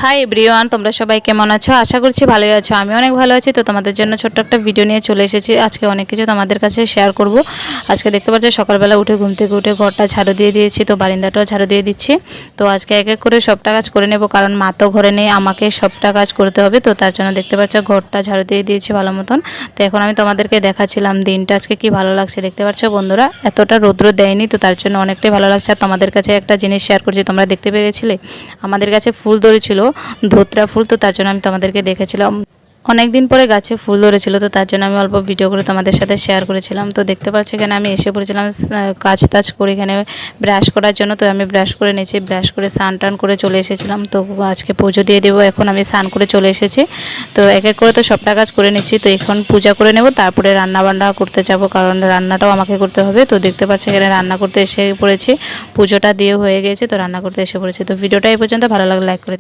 Hi everyone, তোমরা সবাই কেমন আছো? আশা করছি ভালোই আছো। আমি অনেক ভালো আছি। তো তোমাদের জন্য ছোট্ট একটা ভিডিও নিয়ে চলে এসেছি। আজকে অনেক কিছু তোমাদের কাছে শেয়ার করব। আজকে দেখতে পাচ্ছ সকালবেলা উঠে ঘুম থেকে উঠে ঘরটা ঝাড়ু দিয়ে দিয়েছি, তো বারান্দাটাও ঝাড়ু দিয়ে দিচ্ছি। তো আজকে এক এক করে সবটা কাজ করে নেব, কারণ মা তো ঘরে নেই, আমাকে সবটা কাজ করতে হবে। তো তার জন্য দেখতে পাচ্ছ ঘরটা ঝাড়ু দিয়ে দিয়েছি ভালো মতন। তো এখন আমি তোমাদেরকে দেখাচ্ছিলাম দিনটা আজকে কি ভালো লাগছে। দেখতে পাচ্ছ বন্ধুরা, এতটা রৌদ্র দেয়নি, তো তার জন্য অনেকটাই ভালো লাগছে। আর তোমাদের কাছে একটা জিনিস শেয়ার করছি, তোমরা দেখতে পেরেছিলে আমাদের কাছে ফুল ধরেছিল, ধোত্রা ফুল। তো তার জন্য আমি তোমাদেরকে দেখেছিলাম, অনেক দিন পরে গাছে ফুল ধরেছিল, তো তার জন্য আমি অল্প ভিডিও করে তোমাদের সাথে শেয়ার করেছিলাম। তো দেখতে পাচ্ছ এখানে আমি এসে পড়েছিলাম কাজ টাজ করে এখানে ব্রাশ করার জন্য। তো আমি ব্রাশ করে নিয়েছি, ব্রাশ করে স্নান টান করে চলে এসেছিলাম। তো আজকে পুজো দিয়ে দেবো, এখন আমি স্নান করে চলে এসেছি। তো এক এক করে তো সবটা কাজ করে নিচ্ছি। তো এখন পূজা করে নেব, তারপরে রান্না বান্না করতে যাব, কারণ রান্নাটাও আমাকে করতে হবে। তো দেখতে পাচ্ছ এখানে রান্না করতে এসে পড়েছি, পুজোটা দিয়ে হয়ে গেছে, তো রান্না করতে এসে পড়েছি। তো ভিডিওটা এই পর্যন্ত, ভালো লাগলে লাইক করে